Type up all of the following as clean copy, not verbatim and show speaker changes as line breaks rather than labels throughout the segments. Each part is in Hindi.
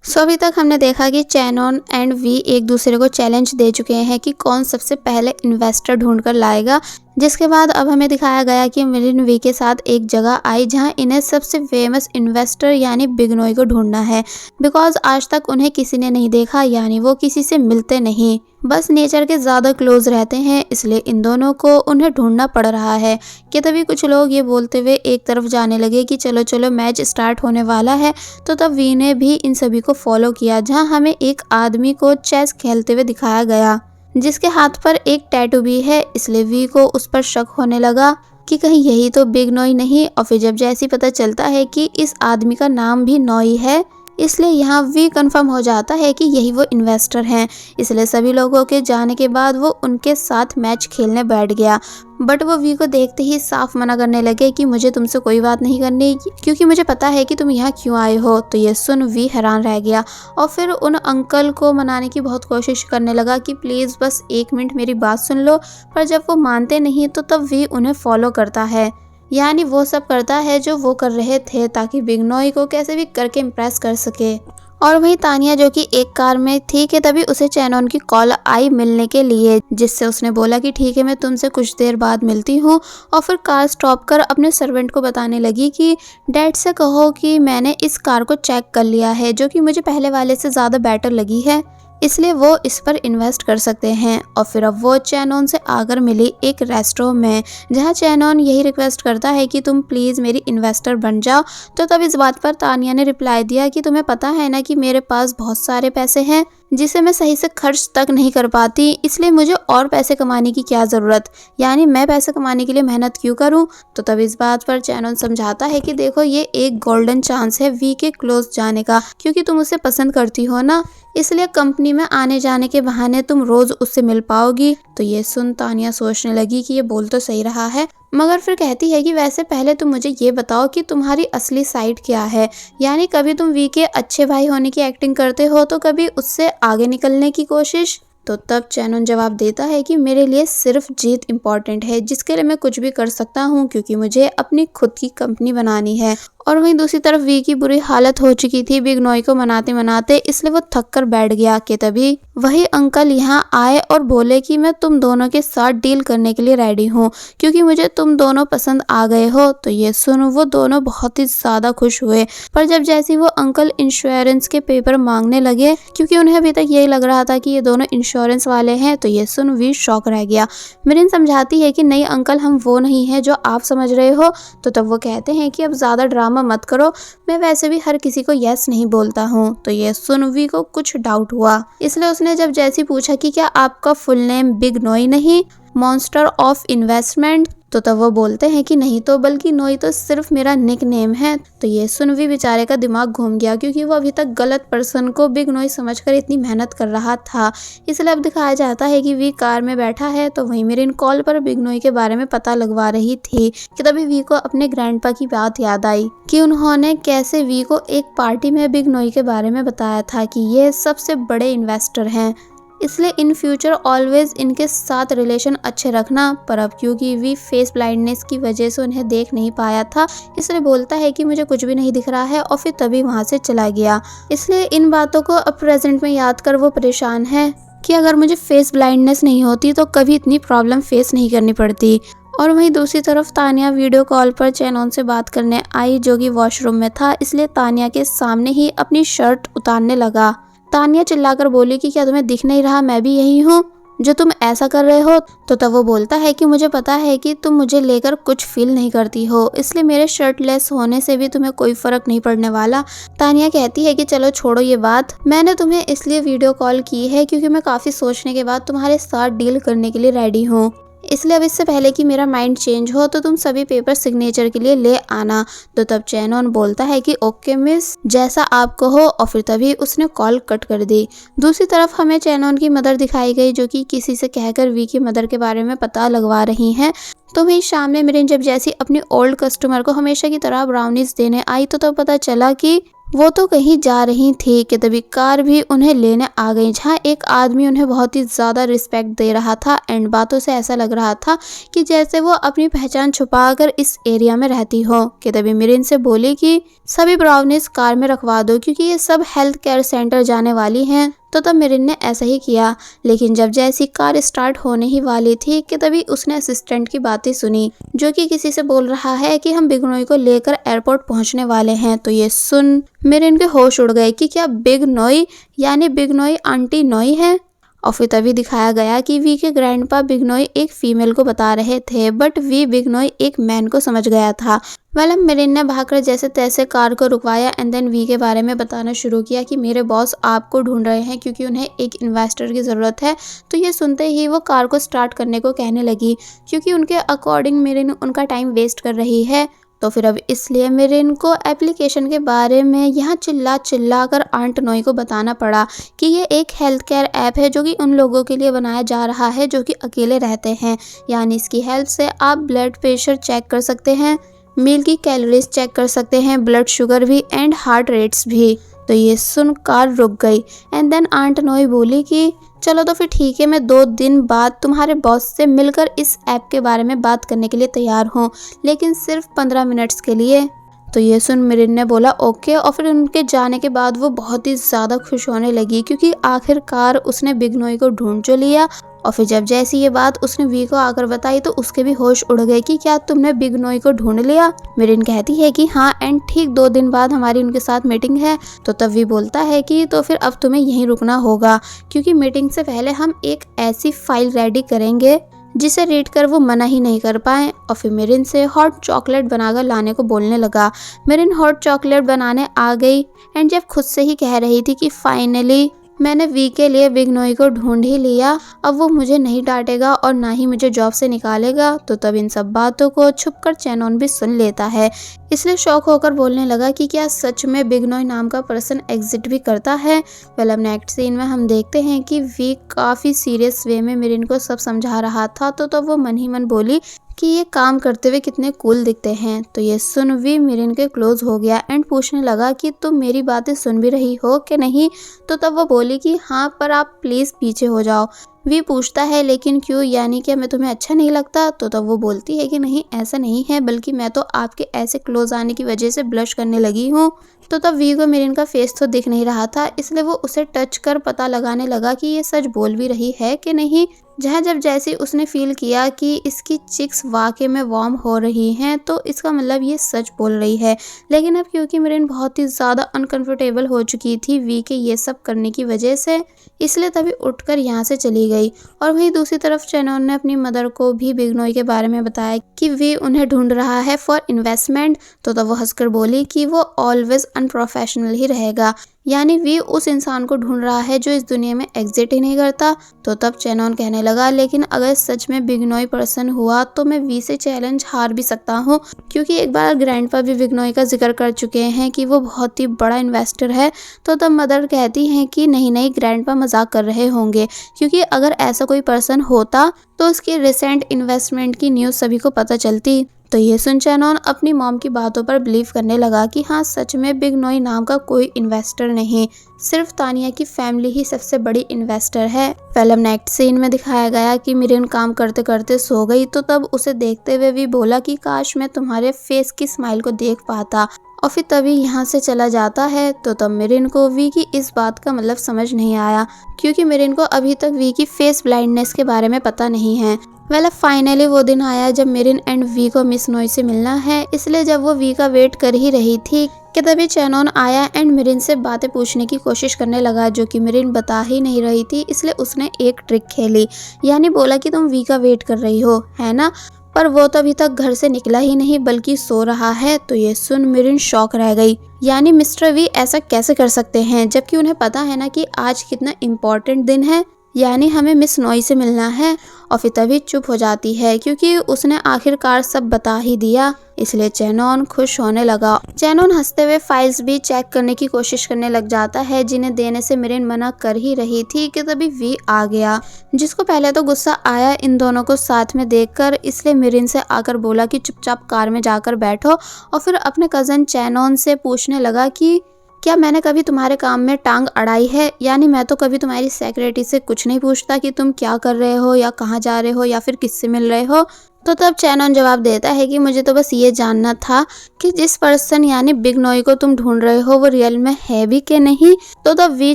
सो अभी तक हमने देखा कि चैनोन एंड वी एक दूसरे को चैलेंज दे चुके हैं कि कौन सबसे पहले इन्वेस्टर ढूंढ कर लाएगा, जिसके बाद अब हमें दिखाया गया कि मिरिन वी के साथ एक जगह आई जहां इन्हें सबसे फेमस इन्वेस्टर यानी बिगनोई को ढूंढना है। बिकॉज आज तक उन्हें किसी ने नहीं देखा, यानी वो किसी से मिलते नहीं, बस नेचर के ज़्यादा क्लोज रहते हैं, इसलिए इन दोनों को उन्हें ढूंढना पड़ रहा है। कि तभी कुछ लोग ये बोलते हुए एक तरफ जाने लगे कि चलो चलो मैच स्टार्ट होने वाला है। तो तब वी ने भी इन सभी को फॉलो किया, जहां हमें एक आदमी को चेस खेलते हुए दिखाया गया जिसके हाथ पर एक टैटू भी है। इसलिए वी को उस पर शक होने लगा कि कहीं यही तो बिग नोई नहीं। और फिर जब जैसे पता चलता है कि इस आदमी का नाम भी नोई है, इसलिए यहाँ वी कंफर्म हो जाता है कि यही वो इन्वेस्टर हैं। इसलिए सभी लोगों के जाने के बाद वो उनके साथ मैच खेलने बैठ गया। बट वो वी को देखते ही साफ मना करने लगे कि मुझे तुमसे कोई बात नहीं करनी, क्योंकि मुझे पता है कि तुम यहाँ क्यों आए हो। तो ये सुन वी हैरान रह गया और फिर उन अंकल को मनाने की बहुत कोशिश करने लगा कि प्लीज़ बस 1 मिनट मेरी बात सुन लो। पर जब वो मानते नहीं तो तब वी उन्हें फॉलो करता है, यानी वो सब करता है जो वो कर रहे थे ताकि बिग नोई को कैसे भी करके इम्प्रेस कर सके। और वहीं तानिया जो कि एक कार में थी कि तभी उसे चैनोन की कॉल आई मिलने के लिए, जिससे उसने बोला कि ठीक है मैं तुमसे कुछ देर बाद मिलती हूँ। और फिर कार स्टॉप कर अपने सर्वेंट को बताने लगी कि डैड से कहो कि मैंने इस कार को चेक कर लिया है, जो कि मुझे पहले वाले से ज़्यादा बेटर लगी है, इसलिए वो इस पर इन्वेस्ट कर सकते हैं। और फिर अब वो चैनोन से आकर मिली एक रेस्टोरेंट में, जहां चैनोन यही रिक्वेस्ट करता है कि तुम प्लीज़ मेरी इन्वेस्टर बन जाओ। तो तब इस बात पर तानिया ने रिप्लाई दिया कि तुम्हें पता है ना कि मेरे पास बहुत सारे पैसे हैं जिसे मैं सही से खर्च तक नहीं कर पाती, इसलिए मुझे और पैसे कमाने की क्या ज़रूरत, यानी मैं पैसे कमाने के लिए मेहनत क्यों करूं। तो तब इस बात पर चैनोन समझाता है कि देखो ये एक गोल्डन चांस है वी के क्लोज जाने का, क्योंकि तुम उसे पसंद करती हो ना, इसलिए कंपनी में आने जाने के बहाने तुम रोज उससे मिल पाओगी। तो ये सुन तानिया सोचने लगी कि ये बोल तो सही रहा है, मगर फिर कहती है कि वैसे पहले तुम मुझे ये बताओ कि तुम्हारी असली साइड क्या है, यानी कभी तुम वी के अच्छे भाई होने की एक्टिंग करते हो तो कभी उससे आगे निकलने की कोशिश। तो तब चैनोन जवाब देता है कि मेरे लिए सिर्फ जीत इम्पॉर्टेंट है, जिसके लिए मैं कुछ भी कर सकता हूँ, क्योंकि मुझे अपनी खुद की कंपनी बनानी है। और वहीं दूसरी तरफ वी की बुरी हालत हो चुकी थी बिग नोई को मनाते मनाते, इसलिए वो थक कर बैठ गया। कि तभी वही अंकल यहाँ आए और बोले कि मैं तुम दोनों के साथ डील करने के लिए रेडी हूँ, क्योंकि मुझे तुम दोनों पसंद आ गए हो। तो ये सुन वो दोनों बहुत ही ज़्यादा खुश हुए। पर जब जैसे वो अंकल इंश्योरेंस के पेपर मांगने लगे, क्योंकि उन्हें अभी तक यही लग रहा था कि ये दोनों इंश्योरेंस वाले हैं, तो ये सुन वी शॉक रह गया। मिरिन समझाती है कि नहीं अंकल, हम वो नहीं है जो आप समझ रहे हो। तो तब वो कहते हैं कि अब ज़्यादा ड्रामा मत करो, मैं वैसे भी हर किसी को यस नहीं बोलता हूँ। तो ये सुन वी को कुछ डाउट हुआ, इसलिए उसने जब जैसी पूछा कि क्या आपका फुल नेम बिग नोई नहीं, मॉन्स्टर ऑफ इन्वेस्टमेंट, तो तब वो बोलते हैं कि नहीं तो, बल्कि नोई तो सिर्फ मेरा निक नेम है। तो ये सुन वी बेचारे का दिमाग घूम गया, क्योंकि वो अभी तक गलत पर्सन को बिग नोई समझकर इतनी मेहनत कर रहा था। इसलिए अब दिखाया जाता है कि वी कार में बैठा है, तो वहीं मेरे इन कॉल पर बिग नोई के बारे में पता लगवा रही थी। कि तभी वी को अपने ग्रैंडपा की बात याद आई कि उन्होंने कैसे वी को एक पार्टी में बिग नोई के बारे में बताया था कि ये सबसे बड़े इन्वेस्टर हैं, इसलिए इन फ्यूचर ऑलवेज इनके साथ रिलेशन अच्छे रखना। पर अब क्योंकि वी फेस ब्लाइंडनेस की वजह से उन्हें देख नहीं पाया था, इसलिए बोलता है कि मुझे कुछ भी नहीं दिख रहा है, और फिर तभी वहां से चला गया। इसलिए इन बातों को अब प्रेजेंट में याद कर वो परेशान है कि अगर मुझे फेस ब्लाइंडनेस नहीं होती तो कभी इतनी प्रॉब्लम फेस नहीं करनी पड़ती। और वहीं दूसरी तरफ तानिया वीडियो कॉल पर चैनोन से बात करने आई, जो कि वॉशरूम में था, इसलिए तानिया के सामने ही अपनी शर्ट उतारने लगा। तानिया चिल्लाकर बोली कि क्या तुम्हें दिख नहीं रहा मैं भी यही हूँ जो तुम ऐसा कर रहे हो। तो तब वो बोलता है कि मुझे पता है कि तुम मुझे लेकर कुछ फील नहीं करती हो, इसलिए मेरे शर्टलेस होने से भी तुम्हें कोई फर्क नहीं पड़ने वाला। तानिया कहती है कि चलो छोड़ो ये बात, मैंने तुम्हें इसलिए वीडियो कॉल की है क्योंकि मैं काफ़ी सोचने के बाद तुम्हारे साथ डील करने के लिए रेडी हूँ, इसलिए अब इससे पहले कि मेरा माइंड चेंज हो तो तुम सभी पेपर सिग्नेचर के लिए ले आना। तो तब चैनोन बोलता है कि ओके मिस, जैसा आप कहो, और फिर तभी उसने कॉल कट कर दी। दूसरी तरफ हमें चैनोन की मदर दिखाई गई, जो कि किसी से कहकर वी की मदर के बारे में पता लगवा रही हैं। तो वहीं सामने मिरिन जब जैसी अपनी ओल्ड कस्टमर को हमेशा की तरह ब्राउनीज देने आई, तो तब पता चला कि वो तो कहीं जा रही थी कि तभी कार भी उन्हें लेने आ गई, जहाँ एक आदमी उन्हें बहुत ही ज़्यादा रिस्पेक्ट दे रहा था एंड बातों से ऐसा लग रहा था कि जैसे वो अपनी पहचान छुपाकर इस एरिया में रहती हो। कि तभी मिरिन से बोली कि सभी ब्राउनीज कार में रखवा दो क्योंकि ये सब हेल्थ केयर सेंटर जाने वाली हैं। तो तब मिरिन ने ऐसा ही किया, लेकिन जब जैसी कार स्टार्ट होने ही वाली थी कि तभी उसने असिस्टेंट की बातें सुनी, जो कि किसी से बोल रहा है कि हम बिग नोई को लेकर एयरपोर्ट पहुंचने वाले हैं। तो ये सुन मिरिन के होश उड़ गए कि क्या बिग नोई यानी बिग नोई आंटी नोई है। और फिर तभी दिखाया गया कि वी के ग्रैंडपा बिग नोई एक फीमेल को बता रहे थे, बट वी बिग नोई एक मैन को समझ गया था। वेल मिरिन ने भागकर जैसे तैसे कार को रुकवाया एंड देन वी के बारे में बताना शुरू किया कि मेरे बॉस आपको ढूंढ रहे हैं क्योंकि उन्हें एक इन्वेस्टर की ज़रूरत है। तो ये सुनते ही वो कार को स्टार्ट करने को कहने लगी क्योंकि उनके अकॉर्डिंग मिरिन उनका टाइम वेस्ट कर रही है। तो फिर अब इसलिए मिरिन को एप्लीकेशन के बारे में यहाँ चिल्ला कर आंट नोई को बताना पड़ा कि ये एक हेल्थ केयर ऐप है जो कि उन लोगों के लिए बनाया जा रहा है जो कि अकेले रहते हैं। यानी इसकी हेल्प से आप ब्लड प्रेशर चेक कर सकते हैं, मील की कैलोरीज चेक कर सकते हैं, ब्लड शुगर भी एंड हार्ट रेट्स भी। तो ये सुन कार रुक गई एंड देन आंट नोई बोली कि चलो तो फिर ठीक है, मैं 2 दिन बाद तुम्हारे बॉस से मिलकर इस ऐप के बारे में बात करने के लिए तैयार हूँ, लेकिन सिर्फ 15 मिनट्स के लिए। तो ये सुन मिरिन ने बोला ओके। और फिर उनके जाने के बाद वो बहुत ही ज़्यादा खुश होने लगी क्योंकि आखिरकार उसने बिग नोई को ढूंढ जो लिया। और फिर जब जैसी ये बात उसने वी को आकर बताई तो उसके भी होश उड़ गए कि क्या तुमने बिग नोई को ढूंढ लिया। मिरिन कहती है कि हाँ एंड ठीक 2 दिन बाद हमारी उनके साथ मीटिंग है। तो तब वी बोलता है कि तो फिर अब तुम्हें यहीं रुकना होगा क्योंकि मीटिंग से पहले हम एक ऐसी फाइल रेडी करेंगे जिसे रीड कर वो मना ही नहीं कर पाए। और फिर मिरिन से हॉट चॉकलेट बनाकर लाने को बोलने लगा। मिरिन हॉट चॉकलेट बनाने आ गई एंड जब खुद से ही कह रही थी कि फाइनली मैंने वी के लिए बिग नोई को ढूंढ ही लिया, अब वो मुझे नहीं डांटेगा और ना ही मुझे जॉब से निकालेगा। तो तब इन सब बातों को छुपकर चैनोन भी सुन लेता है, इसलिए शौक होकर बोलने लगा कि क्या सच में बिग नोई नाम का पर्सन एग्जिट भी करता है। वेल अब नेक्स्ट सीन में हम देखते हैं कि वी काफ़ी सीरियस वे में मिरिन को सब समझा रहा था। तो तब वो मन ही मन बोली कि ये काम करते हुए कितने कूल दिखते हैं। तो ये सुन वी मिरिन के क्लोज हो गया एंड पूछने लगा कि तुम मेरी बातें सुन भी रही हो कि नहीं। तो तब वो बोली कि हाँ पर आप प्लीज़ पीछे हो जाओ। वी पूछता है लेकिन क्यों, यानी क्या मैं तुम्हें अच्छा नहीं लगता। तो तब वो बोलती है कि नहीं ऐसा नहीं है, बल्कि मैं तो आपके ऐसे क्लोज आने की वजह से ब्लश करने लगी हूँ। तो तब वी को मिरिन का फेस तो दिख नहीं रहा था, इसलिए वो उसे टच कर पता लगाने लगा कि ये सच बोल भी रही है कि नहीं। जहाँ जब जैसे उसने फील किया कि इसकी चिक्स वाकई में वार्म हो रही हैं तो इसका मतलब ये सच बोल रही है। लेकिन अब क्योंकि मिरिन बहुत ही ज़्यादा अनकंफर्टेबल हो चुकी थी वी के ये सब करने की वजह से, इसलिए तभी उठकर यहाँ से चली गई। और वहीं दूसरी तरफ चैनोन ने अपनी मदर को भी बिग नोई के बारे में बताया कि वी उन्हें ढूंढ रहा है फॉर इन्वेस्टमेंट। तो तब वो हंसकर बोली कि वो ऑलवेज अनप्रोफेशनल ही रहेगा, यानी वी उस इंसान को ढूंढ रहा है जो इस दुनिया में एग्जिट ही नहीं करता। तो तब चैनोन कहने लगा लेकिन अगर सच में बिग नोई पर्सन हुआ तो मैं वी से चैलेंज हार भी सकता हूँ, क्योंकि एक बार ग्रैंडपा भी बिग नोई का जिक्र कर चुके हैं कि वो बहुत ही बड़ा इन्वेस्टर है। तो तब मदर कहती हैं कि नहीं नहीं ग्रैंडपा मजाक कर रहे होंगे, क्योंकि अगर ऐसा कोई पर्सन होता तो उसकी रिसेंट इन्वेस्टमेंट की न्यूज़ सभी को पता चलती। तो ये सुन चैनोन अपनी मॉम की बातों पर बिलीव करने लगा कि हाँ सच में बिग नोई नाम का कोई इन्वेस्टर नहीं, सिर्फ तानिया की फैमिली ही सबसे बड़ी इन्वेस्टर है। फिल्म नेक्स्ट सीन में दिखाया गया कि मिरिन काम करते करते सो गई। तो तब उसे देखते हुए भी बोला कि काश मैं तुम्हारे फेस की स्माइल को देख पाता, और फिर तभी यहाँ से चला जाता है। तो तब मिरिन को वी की इस बात का मतलब समझ नहीं आया, क्योंकि मिरिन को अभी तक वी की फेस ब्लाइंडनेस के बारे में पता नहीं है। वेल फाइनली वो दिन आया जब मिरिन एंड वी को मिस नोई से मिलना है, इसलिए जब वो वी का वेट कर ही रही थी कि तभी चैनोन आया एंड मिरिन से बातें पूछने की कोशिश करने लगा, जो कि मिरिन बता ही नहीं रही थी। इसलिए उसने एक ट्रिक खेली, यानी बोला कि तुम वी का वेट कर रही हो है ना, पर वो तो अभी तक घर से निकला ही नहीं बल्कि सो रहा है। तो ये सुन मिरिन शॉक रह गई, यानी मिस्टर वी ऐसा कैसे कर सकते हैं, जबकि उन्हें पता है ना कि आज कितना इम्पोर्टेंट दिन है, यानी हमें मिस नोई से मिलना है। और फिर तभी चुप हो जाती है क्योंकि उसने आखिरकार सब बता ही दिया, इसलिए चैनोन खुश होने लगा। चैनोन हंसते हुए फाइल्स भी चेक करने की कोशिश करने लग जाता है, जिन्हें देने से मिरिन मना कर ही रही थी कि तभी वी आ गया, जिसको पहले तो गुस्सा आया इन दोनों को साथ में देखकर, इसलिए मिरिन से आकर बोला कि चुपचाप कार में जाकर बैठो। और फिर अपने कजन चैनोन से पूछने लगा कि क्या मैंने कभी तुम्हारे काम में टांग अड़ाई है? यानी मैं तो कभी तुम्हारी सेक्रेटरी से कुछ नहीं पूछता कि तुम क्या कर रहे हो या कहाँ जा रहे हो या फिर किससे मिल रहे हो। तो तब चैनन जवाब देता है कि मुझे तो बस ये जानना था कि जिस पर्सन यानी बिग नॉय को तुम ढूंढ रहे हो वो रियल में है भी कि नहीं। तो तब वी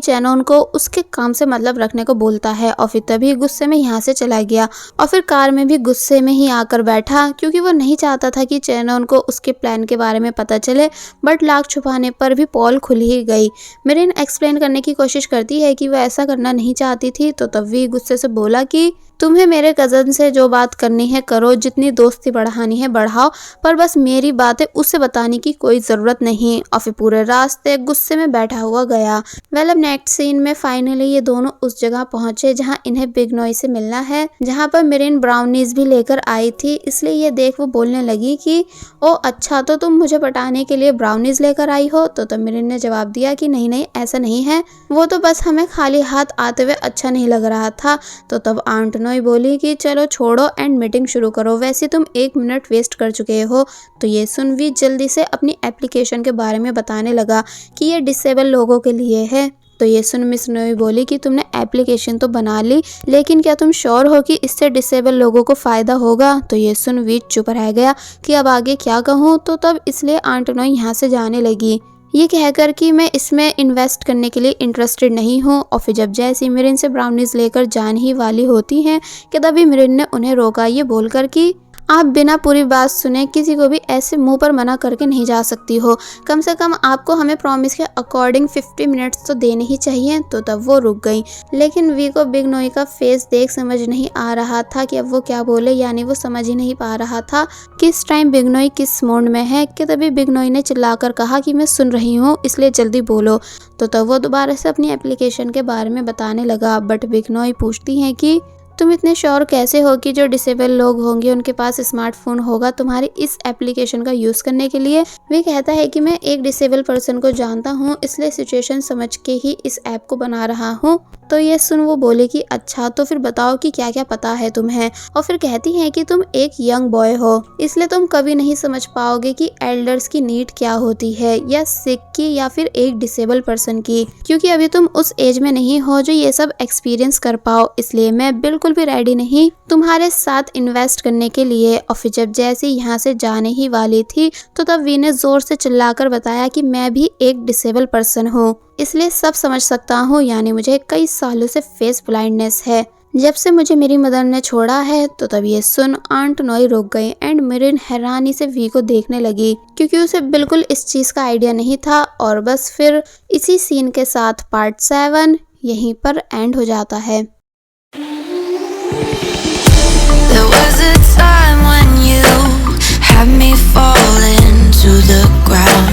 चैनन को उसके काम से मतलब रखने को बोलता है और फिर तभी गुस्से में यहाँ से चला गया और फिर कार में भी गुस्से में ही आकर बैठा, क्योंकि वो नहीं चाहता था कि चैनन को उसके प्लान के बारे में पता चले। बट लाख छुपाने पर भी पोल खुल ही गई। मेरिन एक्सप्लेन करने की कोशिश करती है कि वो ऐसा करना नहीं चाहती थी। तो तब वी गुस्से से बोला कि तुम्हें मेरे कजन से जो बात करनी है करो, जितनी दोस्ती बढ़ानी है बढ़ाओ, पर बस मेरी बातें उससे बताने की कोई जरूरत नहीं। और फिर पूरे रास्ते गुस्से में बैठा हुआ गया। अब नेक्स्ट सीन में फाइनली ये दोनों उस जगह पहुंचे जहां इन्हें बिग नॉय से मिलना है, जहां पर मेरिन ब्राउनीज भी लेकर आई थी। इसलिए ये देख वो बोलने लगी कि ओ अच्छा, तो तुम मुझे पटाने के लिए ब्राउनीज लेकर आई हो। तो तब मेरिन ने जवाब दिया कि नहीं नहीं ऐसा नहीं है, वो तो बस हमें खाली हाथ आते हुए अच्छा नहीं लग रहा था। तो तब आंट नॉय बोली कि चलो छोड़ो एंड मीटिंग शुरू करो, वैसे तुम 1 मिनट वेस्ट कर चुके हो। तो ये सुन वी जल्दी से अपनी एप्लीकेशन के बारे में बताने लगा कि ये डिसेबल लोगों के लिए है। तो ये सुन मिस नोई बोली कि तुमने एप्लीकेशन तो बना ली, लेकिन क्या तुम श्योर हो कि इससे डिसेबल लोगों को फायदा होगा। तो ये सुन वी चुप रह गया कि अब आगे क्या कहूँ। तो तब इसलिए आंट नोई यहाँ से जाने लगी, ये कहकर कि मैं इसमें इन्वेस्ट करने के लिए इंटरेस्टेड नहीं हूँ। और फिर जब जैसी मिरिन से ब्राउनीज लेकर जाने ही वाली होती हैं कि तभी मिरिन ने उन्हें रोका, ये बोलकर कि आप बिना पूरी बात सुने किसी को भी ऐसे मुंह पर मना करके नहीं जा सकती हो। कम से कम आपको हमें प्रॉमिस के अकॉर्डिंग 50 मिनट्स तो देने ही चाहिए। तो तब वो रुक गई, लेकिन वी को बिग नॉय का फेस देख समझ नहीं आ रहा था कि अब वो क्या बोले, यानी वो समझ ही नहीं पा रहा था किस टाइम बिग नॉय किस मोड में है। कि तभी बिग नॉय ने चिल्लाकर कहा कि मैं सुन रही हूँ, इसलिए जल्दी बोलो। तो तब वो दोबारा से अपनी एप्लीकेशन के बारे में बताने लगा। बट बिग नॉय पूछती है कि तुम इतने श्योर कैसे हो कि जो डिसेबल लोग होंगे उनके पास स्मार्टफोन होगा तुम्हारी इस एप्लीकेशन का यूज करने के लिए। वे कहता है कि मैं एक डिसेबल पर्सन को जानता हूँ, इसलिए सिचुएशन समझ के ही इस ऐप को बना रहा हूँ। तो ये सुन वो बोले कि अच्छा, तो फिर बताओ कि क्या क्या पता है तुम्हें। और फिर कहती है कि तुम एक यंग बॉय हो, इसलिए तुम कभी नहीं समझ पाओगे कि एल्डर्स की नीड क्या होती है, या सिक की या फिर एक डिसेबल पर्सन की, क्योंकि अभी तुम उस एज में नहीं हो जो ये सब एक्सपीरियंस कर पाओ। इसलिए मैं बिल्कुल भी रेडी नहीं तुम्हारे साथ इन्वेस्ट करने के लिए। और फिर जब जैसे यहाँ से जाने ही वाली थी तो तब वी ने जोर से चिल्लाकर बताया कि मैं भी एक डिसेबल पर्सन हूँ, इसलिए सब समझ सकता हूँ, यानी मुझे कई सालों से फेस ब्लाइंडनेस है जब से मुझे मेरी मदर ने छोड़ा है। तो तब ये सुन आंट नॉय रुक गई एंड मिरिन हैरानी से वी को देखने लगी, क्योंकि उसे बिल्कुल इस चीज का आइडिया नहीं था। और बस फिर इसी सीन के साथ पार्ट 7 यहीं पर एंड हो जाता है।
There was a time when you had me falling to the ground.